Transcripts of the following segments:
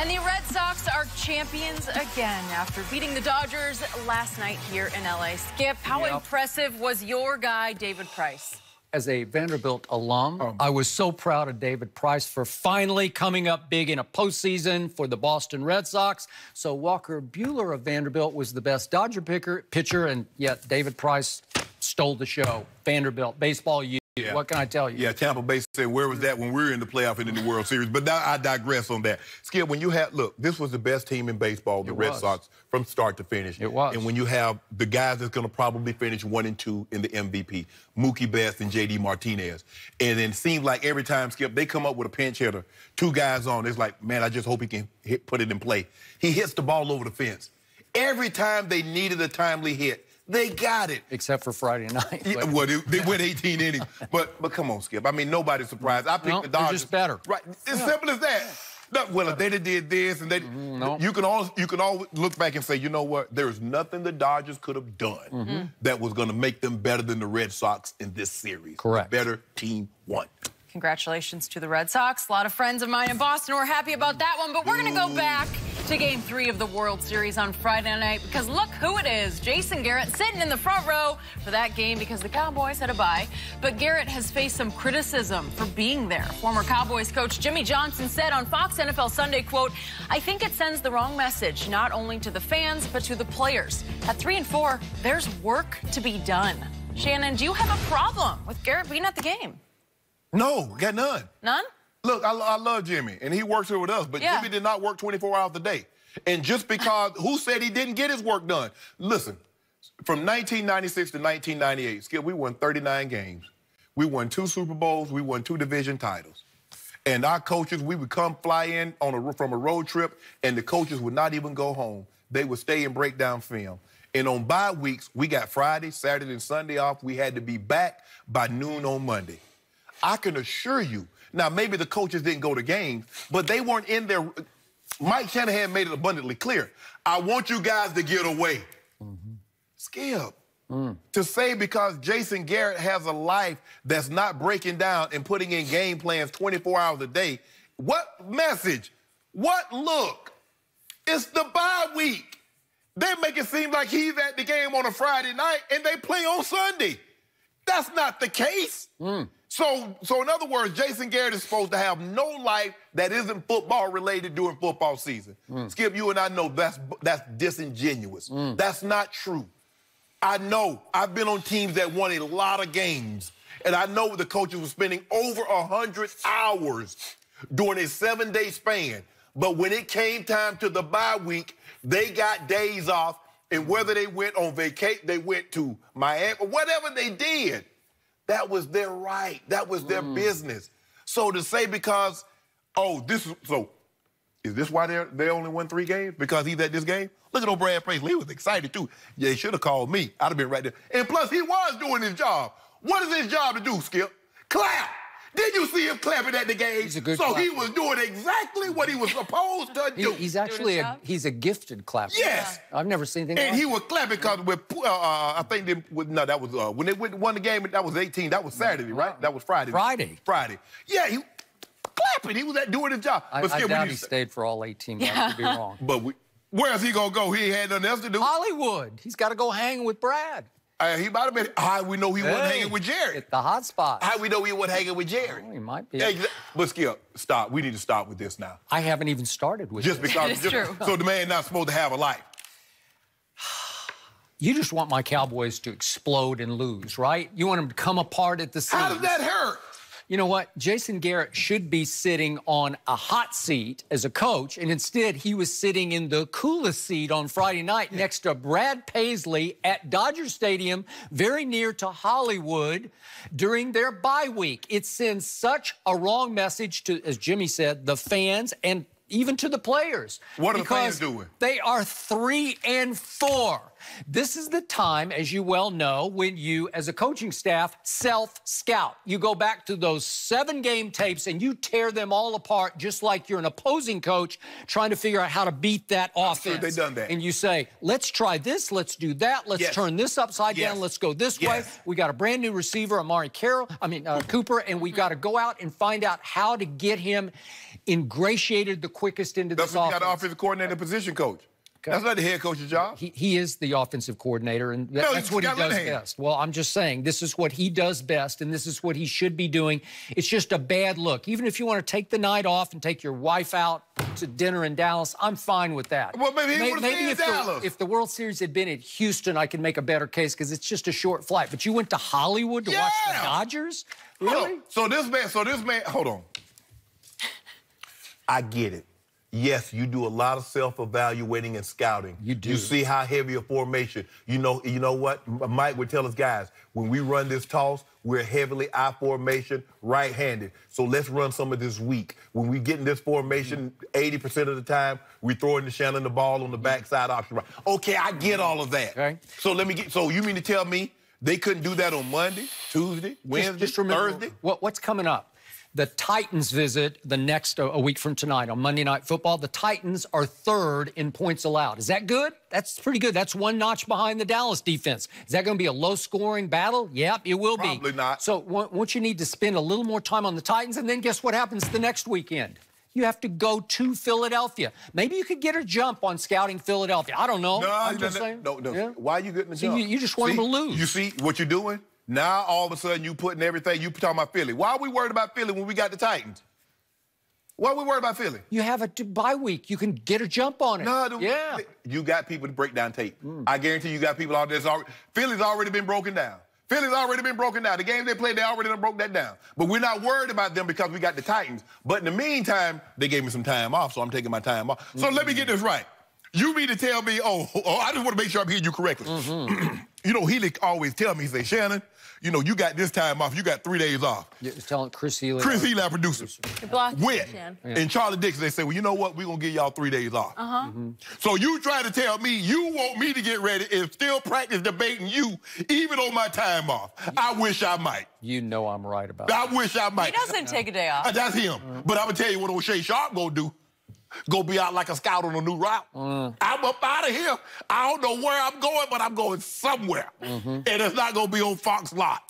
And the Red Sox are champions again after beating the Dodgers last night here in L.A. Skip, how impressive was your guy, David Price? As a Vanderbilt alum, I was so proud of David Price for finally coming up big in a postseason for the Boston Red Sox. So Walker Buehler of Vanderbilt was the best Dodger pitcher, and yet David Price stole the show. Vanderbilt, baseball, yeah. What can I tell you? Yeah, Tampa Bay said, where was that when we were in the playoff and in the World Series? But now I digress on that. Skip, when you have, look, this was the best team in baseball, the Red Sox, from start to finish. It was. And when you have the guys that's going to probably finish 1 and 2 in the MVP, Mookie Betts and J.D. Martinez. And then it seems like every time, Skip, they come up with a pinch hitter, 2 guys on, it's like, man, I just hope he can put it in play. He hits the ball over the fence. Every time they needed a timely hit, they got it. Except for Friday night. Yeah, well, they went 18 innings. But come on, Skip. I mean, nobody's surprised. I picked the Dodgers. They're just better. Right. It's simple as that. No, well, if they did this and they... You can always look back and say, you know what? There's nothing the Dodgers could have done that was going to make them better than the Red Sox in this series. Correct. The better team won. Congratulations to the Red Sox. A lot of friends of mine in Boston were happy about that one, but we're going to go back to Game 3 of the World Series on Friday night because look who it is. Jason Garrett sitting in the front row for that game because the Cowboys had a bye. But Garrett has faced some criticism for being there. Former Cowboys coach Jimmy Johnson said on Fox NFL Sunday, quote, "I think it sends the wrong message, not only to the fans, but to the players. At 3-4, there's work to be done." Shannon, do you have a problem with Garrett being at the game? No, got none. None? Look, I love Jimmy, and he works here with us, but Jimmy did not work 24 hours a day. And just because, who said he didn't get his work done? Listen, from 1996 to 1998, Skip, we won 39 games. We won 2 Super Bowls. We won 2 division titles. And our coaches, we would come fly in from a road trip, and the coaches would not even go home. They would stay and break down film. And on bye weeks, we got Friday, Saturday, and Sunday off. We had to be back by noon on Monday. I can assure you, now maybe the coaches didn't go to games, but they weren't in there. Mike Shanahan made it abundantly clear. I want you guys to get away. Skip. To say because Jason Garrett has a life that's not breaking down and putting in game plans 24 hours a day, what message? What look? It's the bye week. They make it seem like he's at the game on a Friday night and they play on Sunday. That's not the case. So in other words, Jason Garrett is supposed to have no life that isn't football related during football season. Skip, you and I know that's disingenuous. That's not true. I know. I've been on teams that won a lot of games, and I know the coaches were spending over 100 hours during a 7-day span. But when it came time to the bye week, they got days off, and whether they went on vacation, they went to Miami, or whatever they did, that was their right. That was their business. So to say because, is this why they only won 3 games? Because he's at this game? Look at old Brad Paisley. He was excited, too. Yeah, he should have called me. I'd have been right there. And plus, he was doing his job. What is his job to do, Skip? Clap. Did you see him clapping at the game? He's a good clapper. clapper. He was doing exactly what he was supposed to do. He's actually he's a gifted clapper. Yes. I've never seen anything And like he was clapping because with, I think, that was, when they won the game, that was 18. That was Saturday, right? That was Friday. Friday. Yeah, he clapping. He was doing his job. I doubt he stayed for all 18 months, to be wrong. But where is he going to go? He ain't had nothing else to do. Hollywood. He's got to go hang with Brad. He might have been. How we know he wasn't hanging with Jerry? At the hot spot. How we know he wasn't hanging with Jerry? Oh, he might be. But Skip, stop. We need to stop with this now. I haven't even started with just this. Because. True. So the man not supposed to have a life. You just want my Cowboys to explode and lose, right? You want them to come apart at the seams. How does that hurt? You know what? Jason Garrett should be sitting on a hot seat as a coach, and instead he was sitting in the coolest seat on Friday night next to Brad Paisley at Dodger Stadium, very near to Hollywood, during their bye week. It sends such a wrong message to, as Jimmy said, the fans and even to the players. What are the fans doing? They are 3-4. This is the time, as you well know, when you, as a coaching staff, self-scout. You go back to those 7-game tapes and you tear them all apart just like you're an opposing coach trying to figure out how to beat that offense. Sure they've done that. And you say, let's try this, let's do that, let's turn this upside down, let's go this way. We got a brand new receiver, Cooper, and we got to go out and find out how to get him ingratiated the quickest into this offense. That's what you got, the offensive coordinator, position coach. Okay. That's not the head coach's job. He is the offensive coordinator, and that's what he does best. Well, I'm just saying, this is what he does best, and this is what he should be doing. It's just a bad look. Even if you want to take the night off and take your wife out to dinner in Dallas, I'm fine with that. Well, maybe if the World Series had been at Houston, I could make a better case because it's just a short flight. But you went to Hollywood to watch the Dodgers? Really? So this man, hold on. I get it. Yes, you do a lot of self-evaluating and scouting. You do. You see how heavy a formation. You know what? Mike would tell us guys, when we run this toss, we're heavily I formation, right-handed. So let's run some of this weak. When we get in this formation, 80% of the time, we throwing to Shannon the ball on the backside option. Right. Okay, I get all of that. Okay. So you mean to tell me they couldn't do that on Monday, Tuesday, Wednesday, just remember, Thursday? What's coming up? The Titans visit the next, a week from tonight on Monday Night Football. The Titans are 3rd in points allowed. Is that good? That's pretty good. That's one notch behind the Dallas defense. Is that going to be a low-scoring battle? Yep, it will be. Probably not. So won't you need to spend a little more time on the Titans? And then guess what happens the next weekend? You have to go to Philadelphia. Maybe you could get a jump on scouting Philadelphia. I don't know. I'm just saying. No. Yeah. Why are you getting a jump? You just want them to lose. You see what you're doing? Now, all of a sudden, you putting everything, you talking about Philly. Why are we worried about Philly when we got the Titans? Why are we worried about Philly? You have a bye week. You can get a jump on it. No, you got people to break down tape. I guarantee you got people out there Philly's already been broken down. Philly's already been broken down. The games they played, they already done broke that down. But we're not worried about them because we got the Titans. But in the meantime, they gave me some time off, so I'm taking my time off. So let me get this right. You mean to tell me, I just want to make sure I'm hearing you correctly. You know, Healy always tell me, he say, Shannon, you know, you got this time off. You got 3 days off. You're telling Chris Healy. Chris Healy, our producer. And Charlie Dixon, they say, well, you know what? We're going to give y'all 3 days off. So you try to tell me you want me to get ready and still practice debating you even on my time off. I wish I might. You know I'm right about that. I wish I might. He doesn't take a day off. That's him. But I'm going to tell you what O'Shea Sharp going to do. Go be out like a scout on a new route. I'm up out of here. I don't know where I'm going, but I'm going somewhere. And it's not going to be on Fox Lot.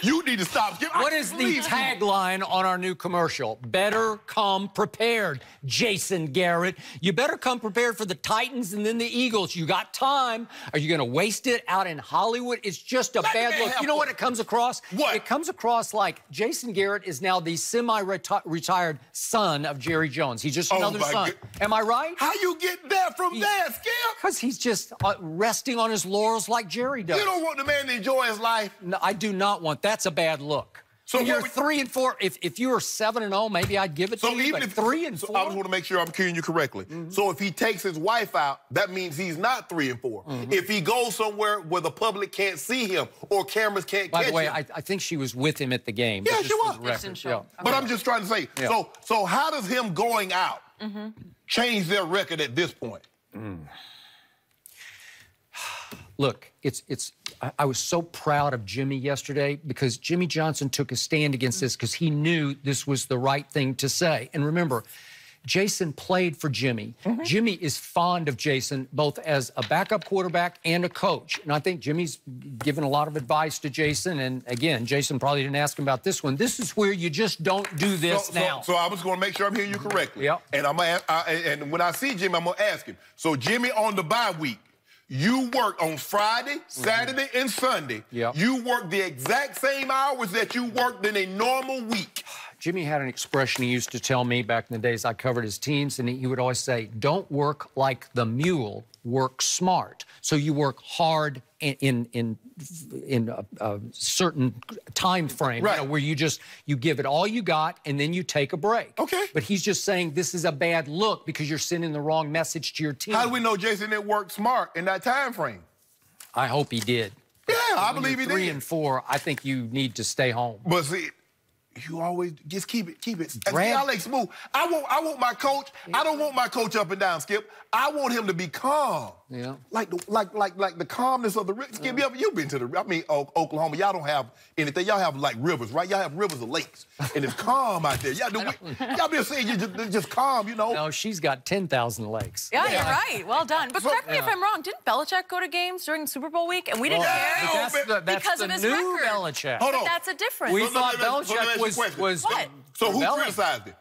You need to stop. What is the tagline on our new commercial? Better come prepared, Jason Garrett. You better come prepared for the Titans and then the Eagles. You got time. Are you going to waste it out in Hollywood? It's just a bad look. You know what it comes across? What? It comes across like Jason Garrett is now the semi-retired son of Jerry Jones. He's just another son. Am I right? How you get that from there, Skip? Because he's just resting on his laurels like Jerry does. You don't want the man to enjoy his life. No, I do not want. That's a bad look. So you're 3-4. If you were 7-0, maybe I'd give it to you. But 3-4. So I just want to make sure I'm hearing you correctly. So if he takes his wife out, that means he's not 3-4. If he goes somewhere where the public can't see him or cameras can't catch him. By the way, I think she was with him at the game. Yeah, she was. But I'm just trying to say. So how does him going out change their record at this point? Look, I was so proud of Jimmy yesterday because Jimmy Johnson took a stand against this because he knew this was the right thing to say. And remember, Jason played for Jimmy. Jimmy is fond of Jason, both as a backup quarterback and a coach. And I think Jimmy's given a lot of advice to Jason. And again, Jason probably didn't ask him about this one. This is where you just don't do this now. So I was going to make sure I'm hearing you correctly. And and when I see Jimmy, I'm going to ask him. So Jimmy on the bye week, you work on Friday, Saturday, and Sunday. You work the exact same hours that you worked in a normal week. Jimmy had an expression he used to tell me back in the days I covered his teams, and he would always say, don't work like the mule, work smart. So you work hard in a certain time frame, you know, where you give it all you got and then you take a break. But he's just saying this is a bad look because you're sending the wrong message to your team. How do we know Jason didn't work smart in that time frame? I hope he did. Yeah, I believe he did. 3-4, I think you need to stay home. But see, You always just keep it. I like smooth. I want my coach. I don't want my coach up and down, Skip. I want him to be calm. Yeah. Like the calmness of the Skip. You've been to Oklahoma. Y'all don't have anything. Y'all have like rivers, right? Y'all have rivers or lakes, and it's calm out there. Y'all been saying you just calm, you know. No, she's got 10,000 lakes. Yeah, you're right. Well done. But correct me if I'm wrong. Didn't Belichick go to games during Super Bowl week, and we didn't care because of his record? Belichick. Hold on. But that's a difference. We thought Belichick was what? So who criticized it?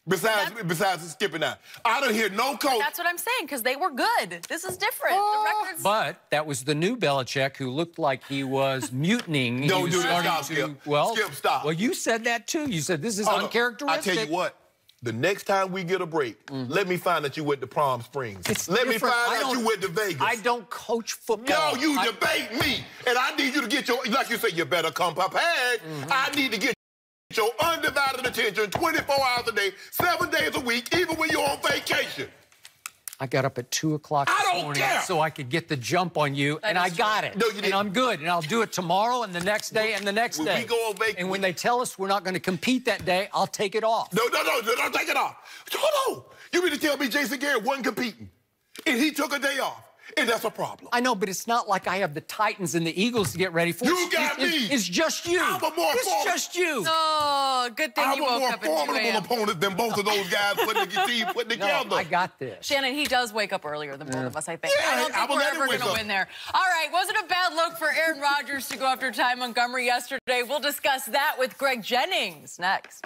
Besides skipping out. I don't hear no coach. That's what I'm saying, because they were good. This is different. The records. But that was the new Belichick who looked like he was mutinying. Don't do that, Skip. Skip, stop. Well, you said that too. You said this is uncharacteristic. I tell you what. The next time we get a break, let me find that you went to Palm Springs. Let me find out you went to Vegas. I don't coach football. No, you debate me. And I need you to get your, like you say, you better come prepared. I need to get your undivided attention 24 hours a day, 7 days a week, even when you're on vacation. I got up at 2 o'clock this morning so I could get the jump on you, and I got it. No, you didn't. And I'm good, and I'll do it tomorrow and the next day and the next day. When we go on vacation. And when they tell us we're not going to compete that day, I'll take it off. No, don't take it off. Hold on. You mean to tell me Jason Garrett wasn't competing, and he took a day off? And that's a problem. I know, but it's not like I have the Titans and the Eagles to get ready for. You got me. It's just you. It's just you. Oh, good thing you woke up at 2 a.m. I'm a more formidable opponent than both of those guys putting together. No, I got this. Shannon, he does wake up earlier than both of us, I think. Yeah, I don't think we're ever going to win there. All right, was it a bad look for Aaron Rodgers to go after Ty Montgomery yesterday? We'll discuss that with Greg Jennings next.